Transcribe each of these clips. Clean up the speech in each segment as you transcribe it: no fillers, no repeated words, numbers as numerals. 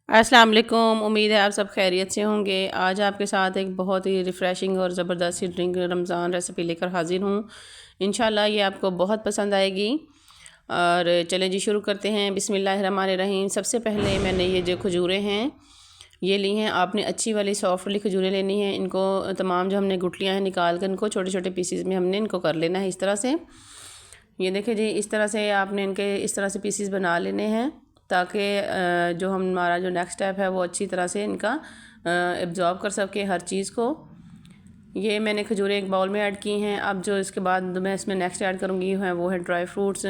अस्सलाम वालेकुम। उम्मीद है आप सब खैरियत से होंगे। आज आपके साथ एक बहुत ही रिफ़्रेशिंग और ज़बरदस्त सी ड्रिंक रमज़ान रेसिपी लेकर हाज़िर हूँ। इंशाल्लाह ये आपको बहुत पसंद आएगी। और चलें जी शुरू करते हैं। बिस्मिल्लाहिर्रहमानिर्रहीम। सबसे पहले मैंने ये जो खजूरें हैं ये ली हैं। आपने अच्छी वाली सॉफ्ट वाली खजूरें लेनी हैं। इनको तमाम जो हमने गुठलियाँ हैं निकाल कर इनको छोटे छोटे पीसीज में हमने इनको कर लेना है इस तरह से। ये देखें जी, इस तरह से आपने इनके इस तरह से पीसीज बना लेने हैं ताकि जो हमारा जो नेक्स्ट स्टेप है वो अच्छी तरह से इनका एब्जॉर्ब कर सके हर चीज़ को। ये मैंने खजूरें एक बाउल में ऐड की हैं। अब जो इसके बाद मैं इसमें नेक्स्ट ऐड करूँगी है वो है ड्राई फ्रूट्स।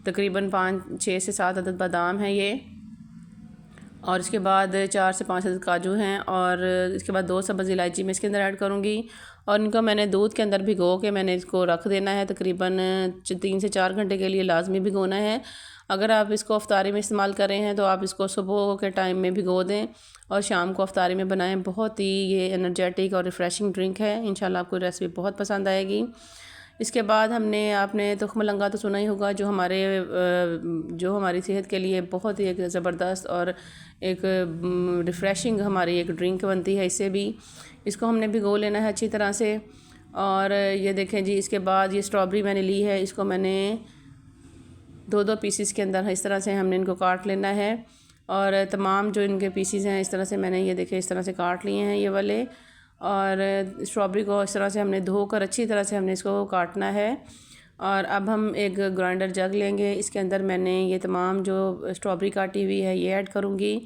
तकरीबन 6 से 7 अदद बादाम हैं ये, और इसके बाद 4 से 5 अदद काजू हैं, और इसके बाद 2 सब्ज़ इलायची मैं इसके अंदर ऐड करूँगी। और इनको मैंने दूध के अंदर भिगो के मैंने इसको रख देना है। तकरीबन 3 से 4 घंटे के लिए लाजमी भिगोना है। अगर आप इसको अफ्तारी में इस्तेमाल कर रहे हैं तो आप इसको सुबह के टाइम में भिगो दें और शाम को अफ्तारी में बनाएं। बहुत ही ये एनर्जेटिक और रिफ़्रेशिंग ड्रिंक है। इंशाल्लाह आपको रेसिपी बहुत पसंद आएगी। इसके बाद आपने तुख्म लंगा तो सुना ही होगा, जो हमारी सेहत के लिए बहुत ही एक ज़बरदस्त और एक रिफ़्रेशिंग हमारी एक ड्रिंक बनती है। इससे भी इसको हमने भिगो लेना है अच्छी तरह से। और ये देखें जी, इसके बाद ये स्ट्रॉबेरी मैंने ली है, इसको मैंने 2-2 पीसीस के अंदर इस तरह से हमने इनको काट लेना है। और तमाम जो इनके पीसीस हैं इस तरह से मैंने ये देखे इस तरह से काट लिए हैं ये वाले। और स्ट्रॉबेरी को इस तरह से हमने धोकर अच्छी तरह से हमने इसको काटना है। और अब हम एक ग्राइंडर जग लेंगे। इसके अंदर मैंने ये तमाम जो स्ट्रॉबेरी काटी हुई है ये ऐड करूँगी।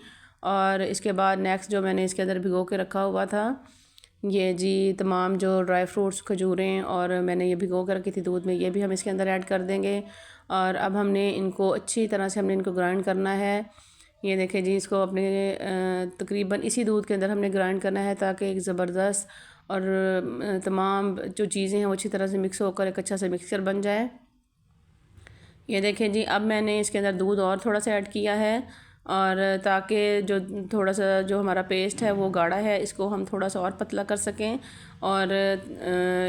और इसके बाद नेक्स्ट जो मैंने इसके अंदर भिगो के रखा हुआ था ये जी तमाम जो ड्राई फ्रूट्स खजूरें और मैंने ये भिगो कर रखी थी दूध में, ये भी हम इसके अंदर ऐड कर देंगे। और अब हमने इनको अच्छी तरह से हमने इनको ग्राइंड करना है। ये देखें जी, इसको अपने तकरीबन इसी दूध के अंदर हमने ग्राइंड करना है ताकि एक ज़बरदस्त और तमाम जो चीज़ें हैं वो अच्छी तरह से मिक्स होकर एक अच्छा सा मिक्सचर बन जाए। ये देखें जी, अब मैंने इसके अंदर दूध और थोड़ा सा ऐड किया है, और ताकि जो थोड़ा सा जो हमारा पेस्ट है वो गाढ़ा है इसको हम थोड़ा सा और पतला कर सकें, और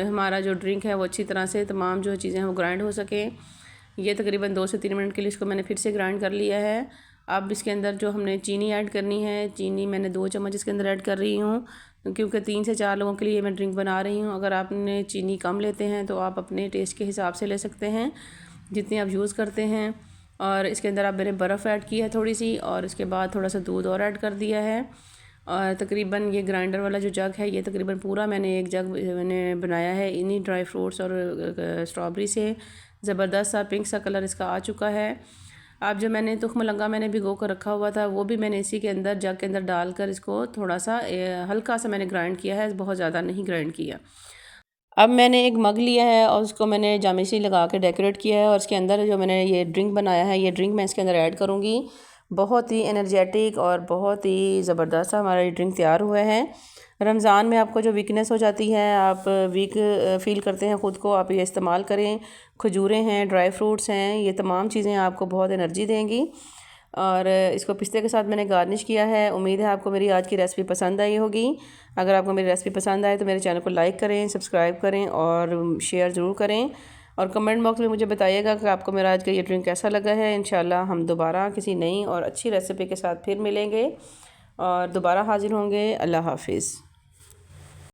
हमारा जो ड्रिंक है वो अच्छी तरह से तमाम जो चीज़ें हैं वो ग्राइंड हो सकें। ये तकरीबन 2 से 3 मिनट के लिए इसको मैंने फिर से ग्राइंड कर लिया है। अब इसके अंदर जो हमने चीनी ऐड करनी है, चीनी मैंने 2 चम्मच इसके अंदर ऐड कर रही हूँ, क्योंकि 3 से 4 लोगों के लिए मैं ड्रिंक बना रही हूँ। अगर आपने चीनी कम लेते हैं तो आप अपने टेस्ट के हिसाब से ले सकते हैं जितनी आप यूज़ करते हैं। और इसके अंदर आप मैंने बर्फ़ ऐड की है थोड़ी सी, और इसके बाद थोड़ा सा दूध और ऐड कर दिया है। और तकरीबन ये ग्राइंडर वाला जो जग है ये तकरीबन पूरा मैंने एक जग मैंने बनाया है इन्हीं ड्राई फ्रूट्स और स्ट्रॉबेरी से। ज़बरदस्त सा पिंक सा कलर इसका आ चुका है। अब जो मैंने तुख्म लंगा मैंने भिगो कर रखा हुआ था वो भी मैंने इसी के अंदर जग के अंदर डालकर इसको थोड़ा सा हल्का सा मैंने ग्राइंड किया है, बहुत ज़्यादा नहीं ग्राइंड किया। अब मैंने एक मग लिया है और उसको मैंने जामेसी लगा के डेकोरेट किया है, और इसके अंदर जो मैंने ये ड्रिंक बनाया है ये ड्रिंक मैं इसके अंदर ऐड करूँगी। बहुत ही एनर्जेटिक और बहुत ही ज़बरदस्त हमारा ये ड्रिंक तैयार हुआ है। रमज़ान में आपको जो वीकनेस हो जाती है, आप वीक फ़ील करते हैं ख़ुद को, आप ये इस्तेमाल करें। खजूरें हैं, ड्राई फ्रूट्स हैं, ये तमाम चीज़ें आपको बहुत एनर्जी देंगी। और इसको पिस्ते के साथ मैंने गार्निश किया है। उम्मीद है आपको मेरी आज की रेसिपी पसंद आई होगी। अगर आपको मेरी रेसिपी पसंद आए तो मेरे चैनल को लाइक करें, सब्सक्राइब करें और शेयर ज़रूर करें। और कमेंट बॉक्स में मुझे बताइएगा कि आपको मेरा आज का ये ड्रिंक कैसा लगा है। इंशाल्लाह हम दोबारा किसी नई और अच्छी रेसिपी के साथ फिर मिलेंगे और दोबारा हाज़िर होंगे। अल्लाह हाफिज़।